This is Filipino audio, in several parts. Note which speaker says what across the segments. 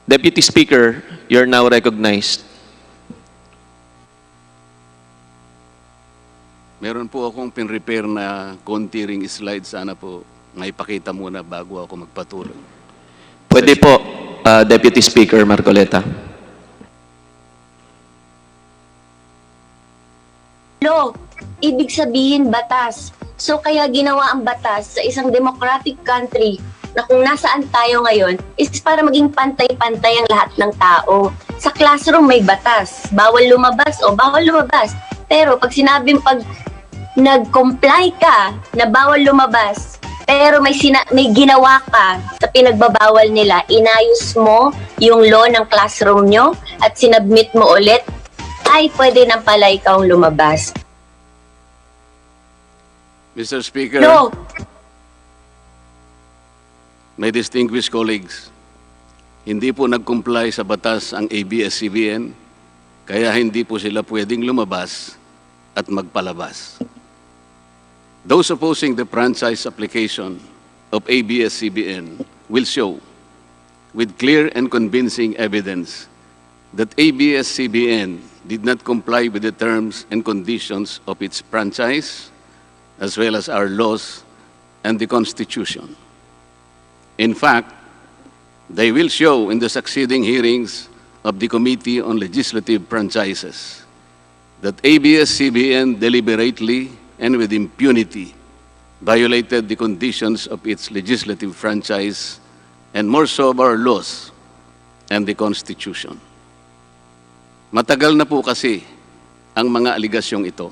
Speaker 1: Deputy Speaker, you're now recognized.
Speaker 2: Meron po akong pin-repair na konti ring slide. Sana po may pakita muna bago ako magpatuloy.
Speaker 1: Pwede po, Deputy Speaker Marcoleta.
Speaker 3: Law, ibig sabihin batas. So kaya ginawa ang batas sa isang democratic country na kung nasaan tayo ngayon is para maging pantay-pantay ang lahat ng tao. Sa classroom may batas, bawal lumabas o bawal lumabas. Pero pag sinabing pag nag-comply ka na bawal lumabas, pero may ginawa ka sa pinagbabawal nila, inayos mo yung law ng classroom nyo at sinubmit mo ulit, ay pwede nang pala ikaw lumabas.
Speaker 2: Mr. Speaker,
Speaker 3: No.
Speaker 2: my distinguished colleagues, hindi po nag-comply sa batas ang ABSCBN, kaya hindi po sila pwedeng lumabas at magpalabas. Those opposing the franchise application of ABSCBN will show with clear and convincing evidence that ABSCBN did not comply with the terms and conditions of its franchise, as well as our laws and the Constitution. In fact, they will show in the succeeding hearings of the Committee on Legislative Franchises that ABS-CBN deliberately and with impunity violated the conditions of its legislative franchise and more so of our laws and the Constitution. Matagal na po kasi ang mga aligasyong ito.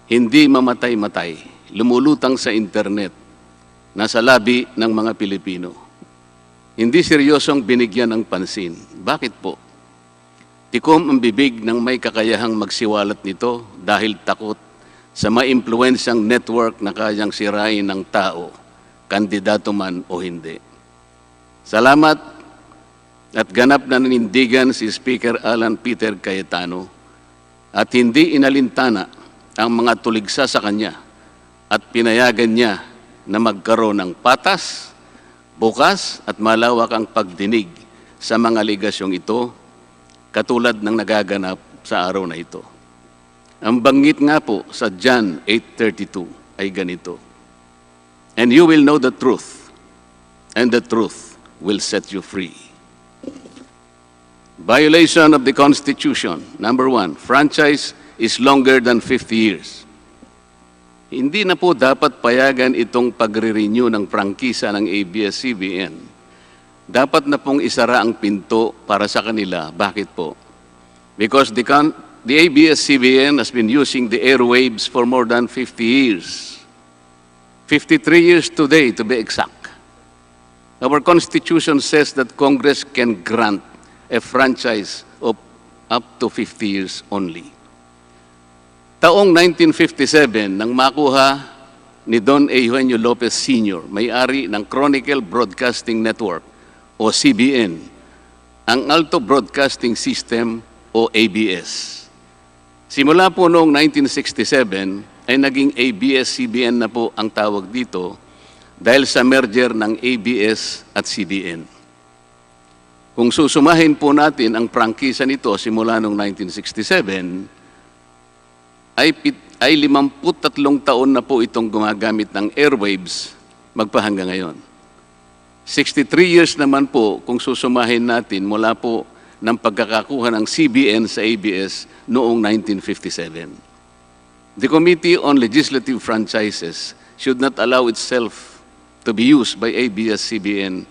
Speaker 2: Hindi mamatay-matay, lumulutang sa internet, nasa labi ng mga Pilipino. Hindi seryosong binigyan ng pansin. Bakit po? Tikom ang bibig ng may kakayahang magsiwalat nito dahil takot sa maimpluwensyang network na kayang sirain ng tao, kandidato man o hindi. Salamat at ganap na nanindigan si Speaker Alan Peter Cayetano at hindi inalintana ang mga tuligsa sa kanya at pinayagan niya na magkaroon ng patas, bukas at malawak ang pagdinig sa mga aligasyong ito katulad ng nagaganap sa araw na ito. Ang banggit nga po sa John 8:32 ay ganito, "And you will know the truth, and the truth will set you free." Violation of the Constitution. Number 1, franchise is longer than 50 years. Hindi na po dapat payagan itong pagre-renew ng prangkisa ng ABS-CBN. Dapat na pong isara ang pinto para sa kanila. Bakit po? Because the ABS-CBN has been using the airwaves for more than 50 years. 53 years today, to be exact. Our Constitution says that Congress can grant a franchise of up to 50 years only. Taong 1957, nang makuha ni Don Eugenio Lopez Sr., may-ari ng Chronicle Broadcasting Network o CBN, ang Alto Broadcasting System o ABS. Simula po noong 1967 ay naging ABS-CBN na po ang tawag dito dahil sa merger ng ABS at CBN. Kung susumahin po natin ang prangkisa nito simula noong 1967, ay 53 taon na po itong gumagamit ng airwaves magpahanggang ngayon. 63 years naman po kung susumahin natin mula po ng pagkakakuha ng CBN sa ABS noong 1957. The Committee on Legislative Franchises should not allow itself to be used by ABS-CBN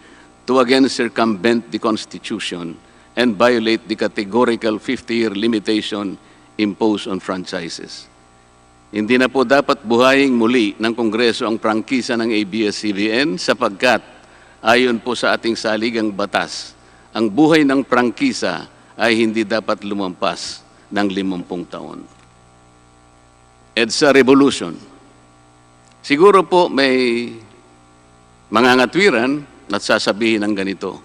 Speaker 2: to again circumvent the Constitution and violate the categorical 50-year limitation imposed on franchises. Hindi na po dapat buhayin muli ng Kongreso ang prangkisa ng ABS-CBN sapagkat ayon po sa ating saligang batas, ang buhay ng prangkisa ay hindi dapat lumampas ng 50 taon. EDSA Revolution. Siguro po may mga ngatwiran at sasabihin ng ganito,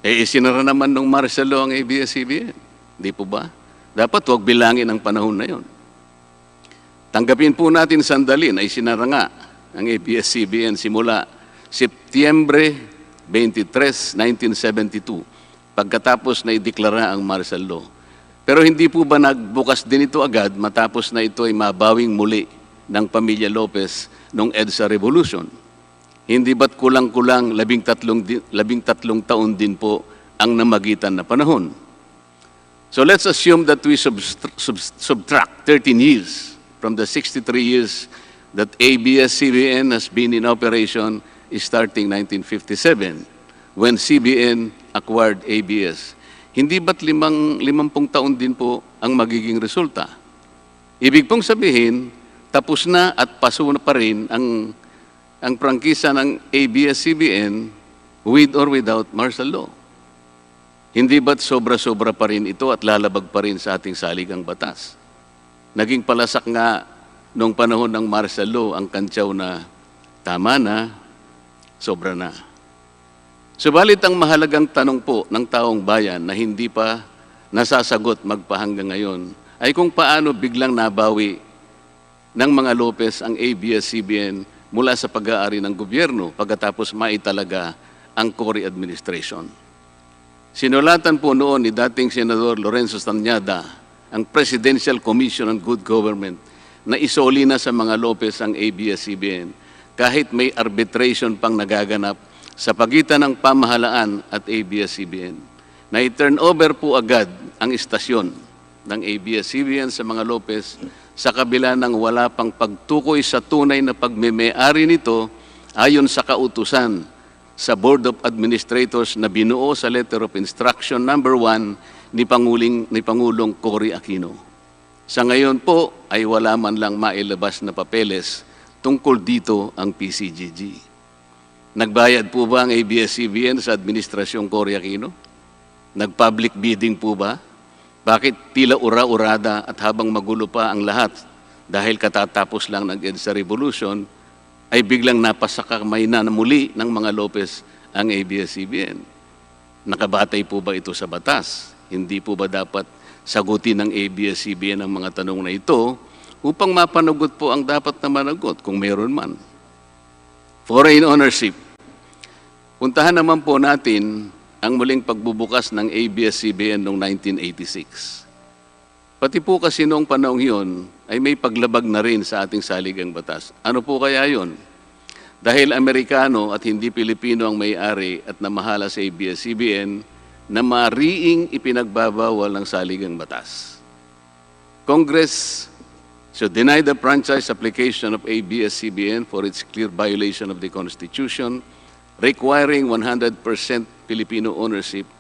Speaker 2: isinara naman ng martial law ang ABS-CBN. Di po ba? Dapat huwag bilangin ang panahon na yon. Tanggapin po natin sandali na isinara nga ang ABS-CBN simula Setyembre 23, 1972, pagkatapos na ideklara ang martial law. Pero hindi po ba nagbukas din ito agad matapos na ito ay mabawing muli ng pamilya Lopez noong EDSA Revolution? Hindi ba't kulang-kulang 13 taon din po ang namagitan na panahon? So let's assume that we subtract 13 years from the 63 years that ABS-CBN has been in operation starting 1957 when CBN acquired ABS. Hindi ba't 50 taon din po ang magiging resulta? Ibig pong sabihin, tapos na at paso na pa rin ang prangkisa ng ABS-CBN with or without martial law. Hindi ba't sobra-sobra pa rin ito at lalabag pa rin sa ating saligang batas? Naging palasak nga noong panahon ng martial law ang kantsaw na tama na, sobra na. Subalit ang mahalagang tanong po ng taong bayan na hindi pa nasasagot magpahanggang ngayon ay kung paano biglang nabawi ng mga Lopez ang ABS-CBN mula sa pag-aari ng gobyerno pagkatapos maitalaga ang Cory administration. Sinulatan po noon ni dating Senador Lorenzo Tanyada ang Presidential Commission on Good Government na isoli na sa mga Lopez ang ABS-CBN kahit may arbitration pang nagaganap sa pagitan ng pamahalaan at ABS-CBN. Na i-turn over po agad ang istasyon ng ABS-CBN sa mga Lopez sa kabila ng wala pang pagtukoy sa tunay na pagmeme-ari nito ayon sa kautusan sa Board of Administrators na binuo sa Letter of Instruction number 1 ni Pangulong Cory Aquino. Sa ngayon po ay wala man lang mailabas na papeles tungkol dito ang PCGG. Nagbayad po ba ang ABS-CBN sa Administrasyong Cory Aquino? Nag-public bidding po ba? Bakit tila ura-urada at habang magulo pa ang lahat dahil katatapos lang ng EDSA Revolution, ay biglang napasakamay na muli ng mga Lopez ang ABS-CBN. Nakabatay po ba ito sa batas? Hindi po ba dapat sagutin ng ABS-CBN ang mga tanong na ito upang mapanagot po ang dapat na managot kung meron man? Foreign ownership. Puntahan naman po natin ang muling pagbubukas ng ABS-CBN noong 1986. Pati po kasi noong panahong yun ay may paglabag na rin sa ating saligang batas. Ano po kaya yun? Dahil Amerikano at hindi Pilipino ang may-ari at namahala sa ABS-CBN na mariing ipinagbabawal ng saligang batas. Congress should deny the franchise application of ABS-CBN for its clear violation of the Constitution, requiring 100% Filipino ownership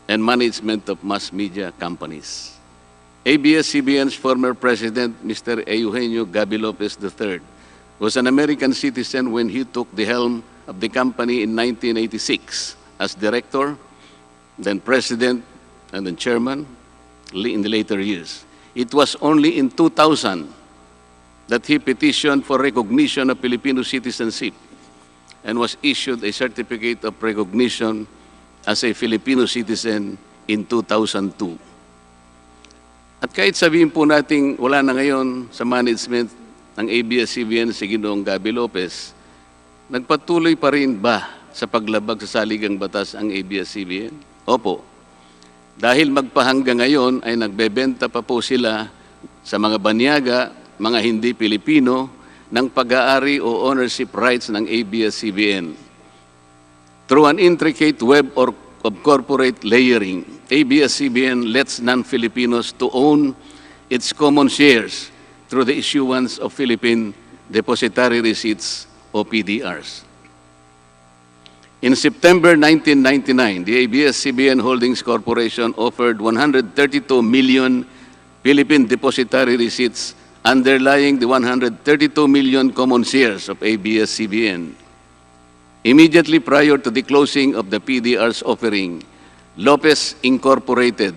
Speaker 2: and management of mass media companies. ABS-CBN's former president, Mr. Eugenio Gaby Lopez III, was an American citizen when he took the helm of the company in 1986 as director, then president, and then chairman in the later years. It was only in 2000 that he petitioned for recognition of Filipino citizenship and was issued a certificate of recognition as a Filipino citizen in 2002. At kahit sabihin po nating wala na ngayon sa management ng ABS-CBN si Ginoong Gaby Lopez, nagpatuloy pa rin ba sa paglabag sa saligang batas ang ABS-CBN? Opo. Dahil magpahanggang ngayon ay nagbebenta pa po sila sa mga banyaga, mga hindi Pilipino, ng pag-aari o ownership rights ng ABS-CBN. Through an intricate web of corporate layering, ABS-CBN lets non-Filipinos to own its common shares through the issuance of Philippine Depositary Receipts o PDRs. In September 1999, the ABS-CBN Holdings Corporation offered 132 million Philippine Depositary Receipts underlying the 132 million common shares of ABS-CBN. Immediately prior to the closing of the PDR's offering, Lopez Incorporated,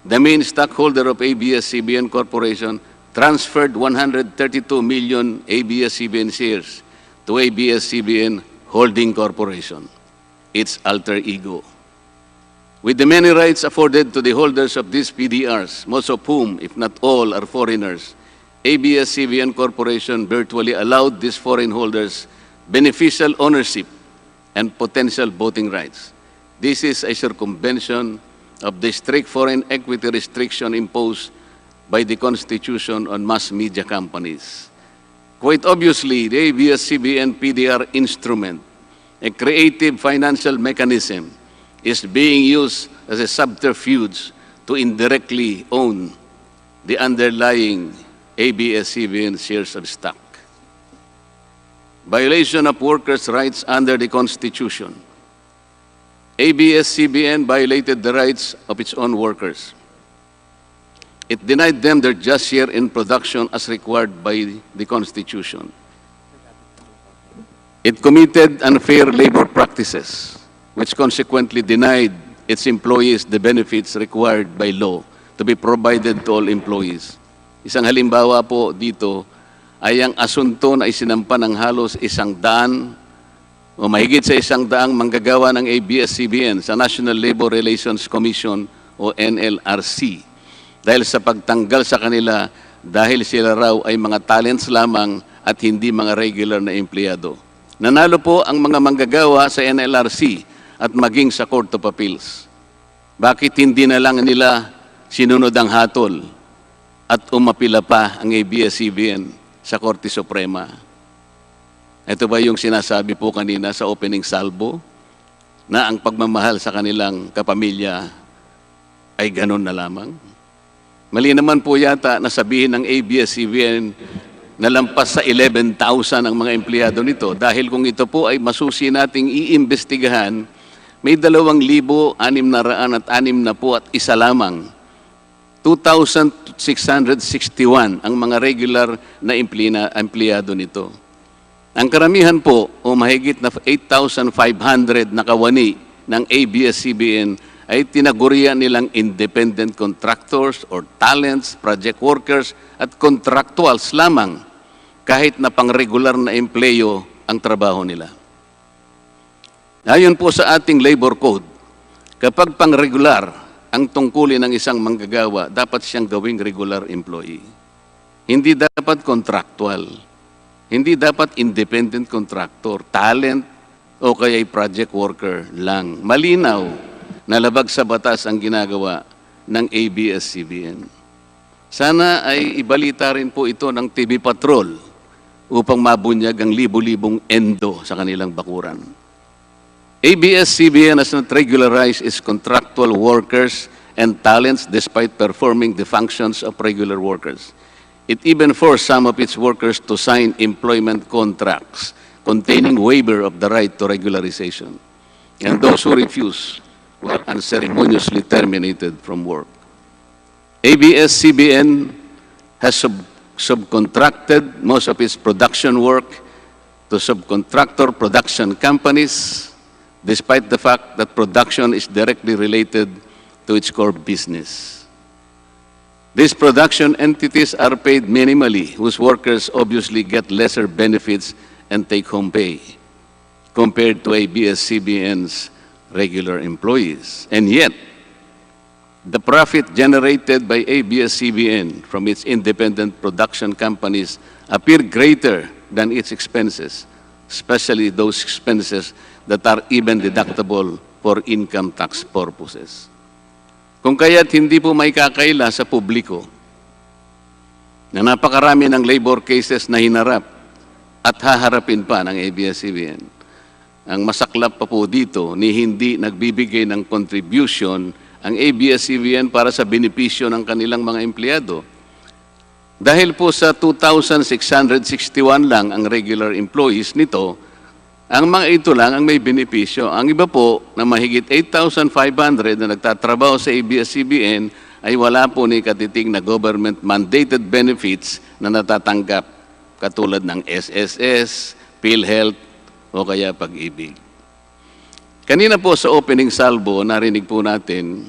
Speaker 2: the main stockholder of ABS-CBN Corporation, transferred 132 million ABS-CBN shares to ABS-CBN Holding Corporation, its alter ego. With the many rights afforded to the holders of these PDRs, most of whom, if not all, are foreigners, ABS-CBN Corporation virtually allowed these foreign holders beneficial ownership and potential voting rights. This is a circumvention of the strict foreign equity restriction imposed by the Constitution on mass media companies. Quite obviously, the ABS-CBN PDR instrument, a creative financial mechanism, is being used as a subterfuge to indirectly own the underlying ABS-CBN shares of stock. Violation of workers' rights under the Constitution. ABS-CBN violated the rights of its own workers. It denied them their just share in production as required by the Constitution. It committed unfair labor practices, which consequently denied its employees the benefits required by law to be provided to all employees. Isang halimbawa po dito ay ang asunto na isinampa ng halos 100 o mahigit sa 100 manggagawa ng ABS-CBN sa National Labor Relations Commission o NLRC dahil sa pagtanggal sa kanila dahil sila raw ay mga talents lamang at hindi mga regular na empleyado. Nanalo po ang mga manggagawa sa NLRC at maging sa Court of Appeals. Bakit hindi na lang nila sinunod ang hatol at umapila pa ang ABS-CBN sa Korte Suprema? Ito ba yung sinasabi po kanina sa opening salvo na ang pagmamahal sa kanilang kapamilya ay ganun na lamang? Mali naman po yata na sabihin ng ABS-CBN na lampas sa 11,000 ang mga empleyado nito dahil kung ito po ay masusi nating iimbestigahan, may 2,661 at isa lamang. 2,661 ang mga regular na empleyado nito. Ang karamihan po o mahigit na 8,500 na kawani ng ABS-CBN ay tinagurian nilang independent contractors or talents, project workers at contractuals lamang kahit na pang-regular na empleyo ang trabaho nila. Ayon po sa ating labor code, kapag pang-regular ang tungkulin ng isang manggagawa, dapat siyang gawing regular employee. Hindi dapat contractual. Hindi dapat independent contractor, talent o kaya'y project worker lang. Malinaw na labag sa batas ang ginagawa ng ABS-CBN. Sana ay ibalita rin po ito ng TV Patrol upang mabunyag ang libu-libong endo sa kanilang bakuran. ABS-CBN has not regularized its contractual workers and talents despite performing the functions of regular workers. It even forced some of its workers to sign employment contracts containing waiver of the right to regularization. And those who refuse were unceremoniously terminated from work. ABS-CBN has subcontracted most of its production work to subcontractor production companies, despite the fact that production is directly related to its core business. These production entities are paid minimally, whose workers obviously get lesser benefits and take-home pay compared to ABS-CBN's regular employees. And yet, the profit generated by ABS-CBN from its independent production companies appear greater than its expenses, especially those expenses that are even deductible for income tax purposes. Kung kaya't hindi po may kakaila sa publiko na napakarami ng labor cases na hinarap at haharapin pa ng ABS-CBN. Ang masaklap pa po dito ni hindi nagbibigay ng contribution ang ABS-CBN para sa benepisyo ng kanilang mga empleyado. Dahil po sa 2,661 lang ang regular employees nito, ang mga ito lang ang may benepisyo. Ang iba po na mahigit 8,500 na nagtatrabaho sa ABS-CBN ay wala po ni katiting na government-mandated benefits na natatanggap katulad ng SSS, PhilHealth, o kaya Pag-ibig. Kanina po sa opening salvo, narinig po natin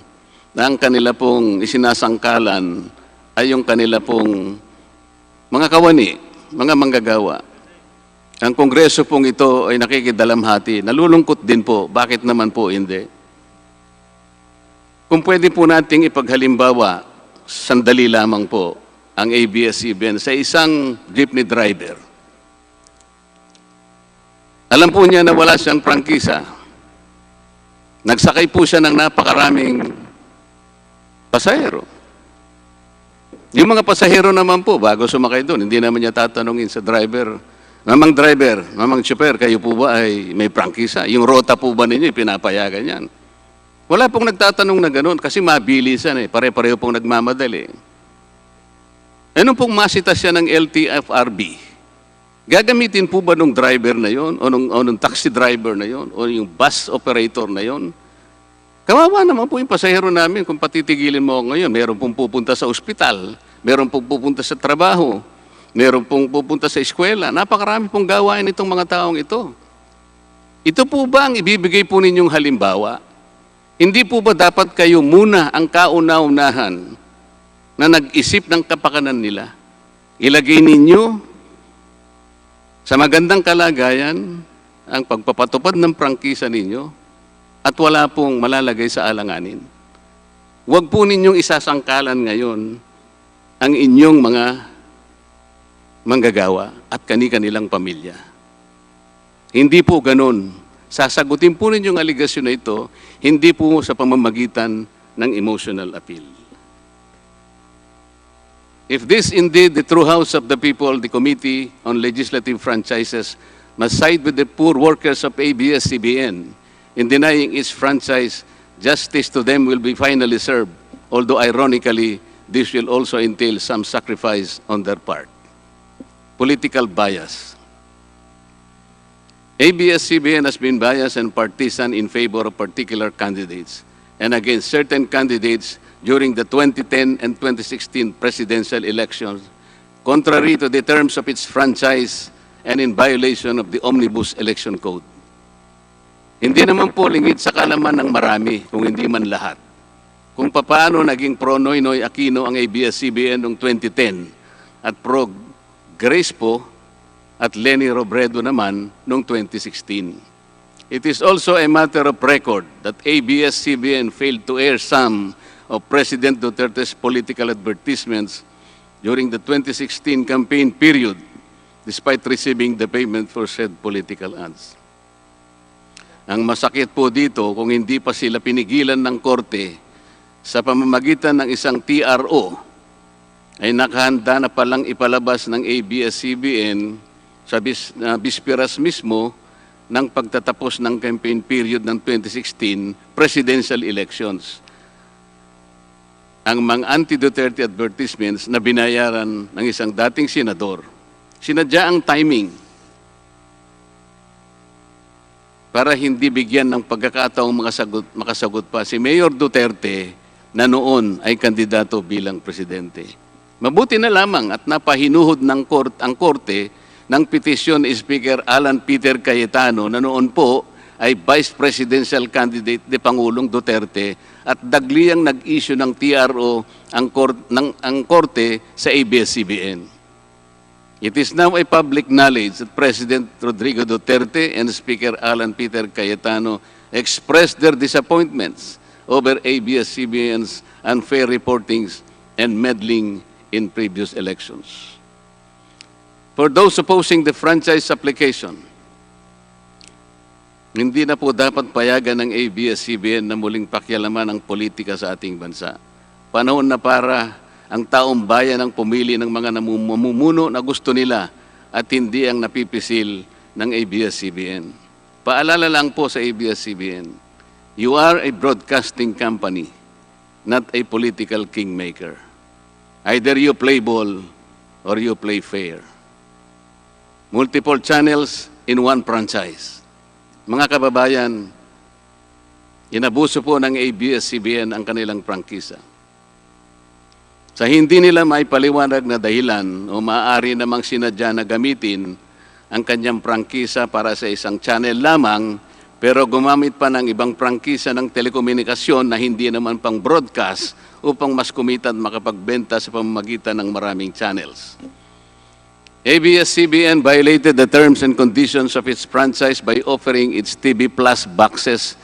Speaker 2: na ang kanila pong isinasangkalan ay yung kanila pong mga kawani, mga manggagawa. Ang kongreso pong ito ay nakikidalamhati. Nalulungkot din po. Bakit naman po hindi? Kung pwede po nating ipaghalimbawa, sandali lamang po, ang ABS-CBN sa isang jeepney driver. Alam po niya na wala siyang prangkisa. Nagsakay po siya ng napakaraming pasahero. Yung mga pasahero naman po, bago sumakay doon, hindi naman niya tatanungin sa driver, Mamang chopper, kayo po ba ay may prangkisa? Yung rota po ba ninyo, pinapayagan yan? Wala pong nagtatanong na gano'n kasi mabilisan eh. Pare-pareho pong nagmamadali. Anong pong masita siya ng LTFRB? Gagamitin po ba nung driver na yon o nung taxi driver na yon o yung bus operator na yon? Kawawa naman po yung pasahero namin kung patitigilin mo ngayon. Meron pong pupunta sa ospital, meron pong pupunta sa trabaho, meron pong pupunta sa eskwela. Napakarami pong gawain itong mga taong ito. Ito po ba ang ibibigay po ninyong halimbawa? Hindi po ba dapat kayo muna ang kauna-unahan na nag-isip ng kapakanan nila? Ilagay ninyo sa magandang kalagayan ang pagpapatupad ng prangkisa ninyo at wala pong malalagay sa alanganin. Huwag po ninyong isasangkalan ngayon ang inyong mga manggagawa at kani-kanilang pamilya. Hindi po ganun. Sasagutin po ninyong aligasyon na ito, hindi po sa pamamagitan ng emotional appeal. If this indeed the true house of the people, the Committee on Legislative Franchises must side with the poor workers of ABSCBN in denying its franchise, justice to them will be finally served, although ironically, this will also entail some sacrifice on their part. Political bias. ABS-CBN has been biased and partisan in favor of particular candidates and against certain candidates during the 2010 and 2016 presidential elections, contrary to the terms of its franchise and in violation of the Omnibus Election Code. Hindi naman po lingid sa kalaman ng marami, kung hindi man lahat, kung paano naging pro-Noynoy Aquino ang ABS-CBN noong 2010 at pro-Grace po at Lenny Robredo naman noong 2016. It is also a matter of record that ABS-CBN failed to air some of President Duterte's political advertisements during the 2016 campaign period, despite receiving the payment for said political ads. Ang masakit po dito, kung hindi pa sila pinigilan ng korte sa pamamagitan ng isang TRO, ay nakahanda na palang ipalabas ng ABS-CBN sa bisperas mismo ng pagtatapos ng campaign period ng 2016 presidential elections. Ang mga anti-Duterte advertisements na binayaran ng isang dating senador, sinadya ang timing para hindi bigyan ng pagkakataong makasagot pa si Mayor Duterte na noon ay kandidato bilang presidente. Mabuti na lamang at napahinuhod ng ang korte ng petisyon ni Speaker Alan Peter Cayetano na noon po ay Vice Presidential Candidate ni Pangulong Duterte at dagliang nag-issue ng TRO ang korte sa ABS-CBN. It is now a public knowledge that President Rodrigo Duterte and Speaker Alan Peter Cayetano expressed their disappointments over ABS-CBN's unfair reportings and meddling in previous elections. For those opposing the franchise application, hindi na po dapat payagan ng ABS-CBN na muling pakialaman ang politika sa ating bansa. Panahon na para ang taong bayan ang pumili ng mga namumuno na gusto nila at hindi ang napipisil ng ABS-CBN. Paalala lang po sa ABS-CBN, you are a broadcasting company, not a political kingmaker. Either you play ball or you play fair. Multiple channels in one franchise. Mga kababayan, inabuso po ng ABS-CBN ang kanilang prangkisa. Sa hindi nila maipaliwanag na dahilan o maaari namang sinadya na gamitin ang kanyang prangkisa para sa isang channel lamang, pero gumamit pa ng ibang prangkisa ng telekomunikasyon na hindi naman pang broadcast upang mas kumita at makapagbenta sa pamamagitan ng maraming channels. ABS-CBN violated the terms and conditions of its franchise by offering its TV Plus boxes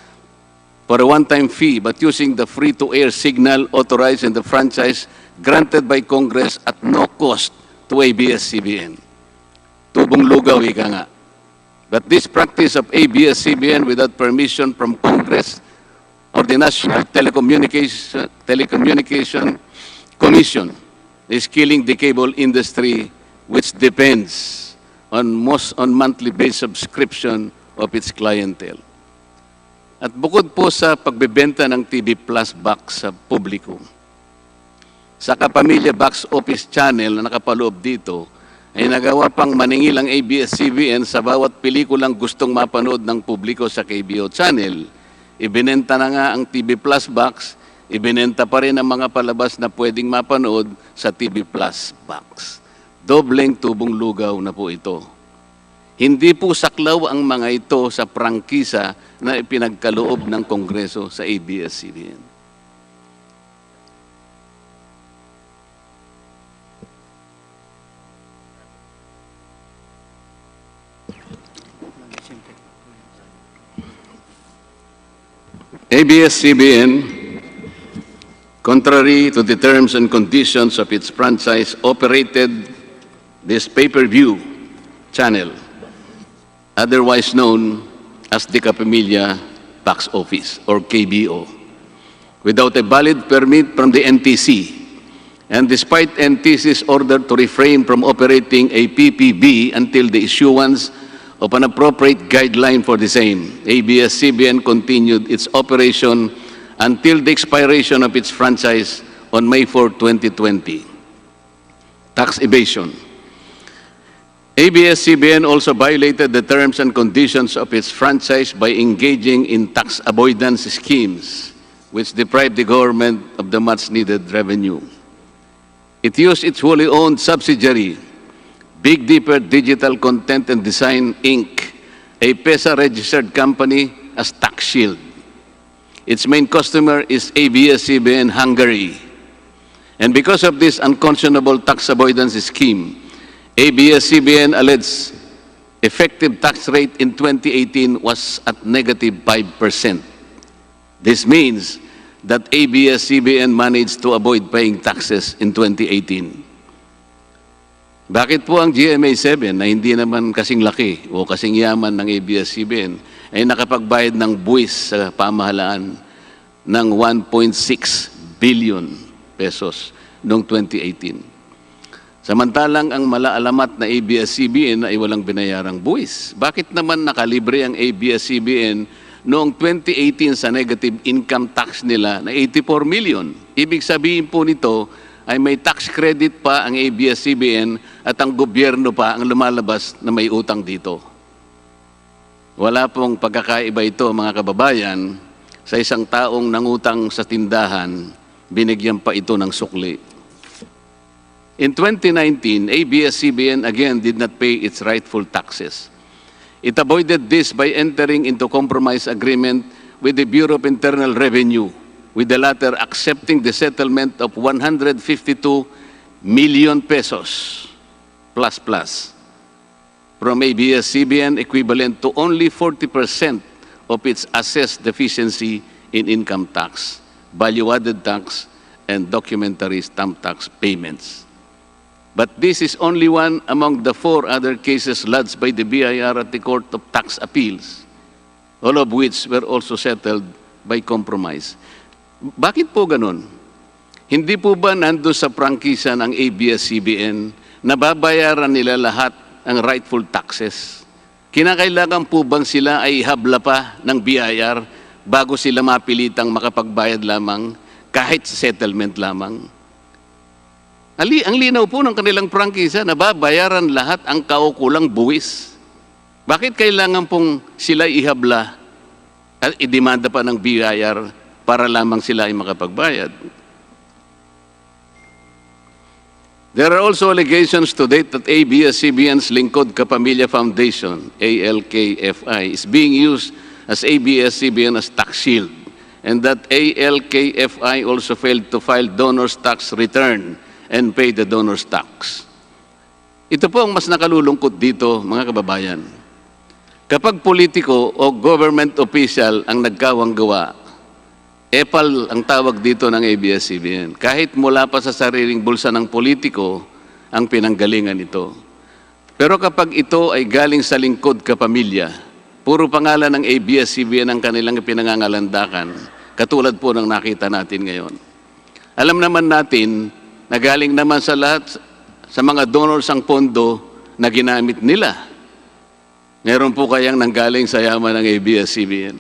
Speaker 2: for a one-time fee but using the free-to-air signal authorized in the franchise granted by Congress at no cost to ABS-CBN. Tubong lugaw, ika nga. But this practice of ABS-CBN without permission from Congress or the National Telecommunication Commission is killing the cable industry, which depends on monthly-based subscription of its clientele. At bukod po sa pagbebenta ng TV Plus box sa publiko, sa Kapamilya Box Office Channel na nakapaloob dito, ay nagawa pang maningil ang ABS-CBN sa bawat pelikulang gustong mapanood ng publiko sa KBO Channel. Ibinenta na nga ang TV Plus box, ibinenta pa rin ang mga palabas na pwedeng mapanood sa TV Plus box. Dobleng tubong lugaw na po ito. Hindi po saklaw ang mga ito sa prangkisa na ipinagkaloob ng Kongreso sa ABS-CBN. ABS-CBN, contrary to the terms and conditions of its franchise, operated this pay-per-view channel, otherwise known as the Kapamilya Box Office, or KBO, without a valid permit from the NTC, and despite NTC's order to refrain from operating a PPB until the issuance of an appropriate guideline for the same, ABS-CBN continued its operation until the expiration of its franchise on May 4, 2020. Tax evasion. ABS-CBN also violated the terms and conditions of its franchise by engaging in tax avoidance schemes, which deprived the government of the much-needed revenue. It used its wholly owned subsidiary, Big Dipper Digital Content and Design, Inc., a PESA-registered company, as tax shield. Its main customer is ABS-CBN Hungary. And because of this unconscionable tax avoidance scheme, ABS-CBN alleged effective tax rate in 2018 was at negative 5%. This means that ABS-CBN managed to avoid paying taxes in 2018. Bakit po ang GMA7 na hindi naman kasing laki o kasing yaman ng ABS-CBN ay nakapagbayad ng buwis sa pamahalaan ng 1.6 billion pesos noong 2018? Samantalang ang malaalamat na ABS-CBN ay walang binayarang buwis. Bakit naman nakalibre ang ABS-CBN noong 2018 sa negative income tax nila na 84 million? Ibig sabihin po nito ay may tax credit pa ang ABS-CBN at ang gobyerno pa ang lumalabas na may utang dito. Wala pong pagkakaiba ito, mga kababayan, sa isang taong nangutang sa tindahan, binigyan pa ito ng sukli. In 2019, ABS-CBN again did not pay its rightful taxes. It avoided this by entering into compromise agreement with the Bureau of Internal Revenue, with the latter accepting the settlement of 152 million pesos plus from ABS-CBN, equivalent to only 40% of its assessed deficiency in income tax, value-added tax, and documentary stamp tax payments. But this is only one among the 4 other cases lodged by the BIR at the Court of Tax Appeals, all of which were also settled by compromise. Bakit po ganun? Hindi po ba nandun sa prangkisa ng ABS-CBN na babayaran nila lahat ang rightful taxes? Kinakailangan po bang sila ay habla pa ng BIR bago sila mapilitang makapagbayad lamang kahit settlement lamang? Ang linaw po ng kanilang prangkisa na babayaran lahat ang kaukulang buwis. Bakit kailangan pong sila ihabla at idemanda pa ng BIR para lamang sila ay makapagbayad? There are also allegations to date that ABS-CBN's Lingkod Kapamilya Foundation, ALKFI, is being used as ABS-CBN as tax shield, and that ALKFI also failed to file donor's tax return and pay the donor's tax. Ito po ang mas nakalulungkot dito, mga kababayan. Kapag politiko o government official ang nagkawang gawa, epal ang tawag dito ng ABS-CBN. Kahit mula pa sa sariling bulsa ng politiko ang pinanggalingan ito. Pero kapag ito ay galing sa lingkod kapamilya, puro pangalan ng ABS-CBN ang kanilang pinangangalandakan, katulad po ng nakita natin ngayon. Alam naman natin na galing naman sa lahat, sa mga donors ang pondo na ginamit nila. Meron po kayang nanggaling sa yaman ng ABS-CBN.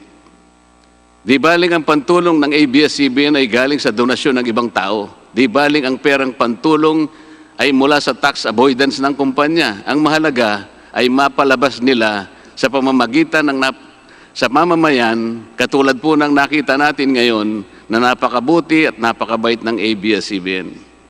Speaker 2: Di baling ang pantulong ng ABS-CBN ay galing sa donasyon ng ibang tao. Di baling ang perang pantulong ay mula sa tax avoidance ng kumpanya. Ang mahalaga ay mapalabas nila sa pamamagitan ng sa mamamayan, katulad po ng nakita natin ngayon na napakabuti at napakabait ng ABS-CBN.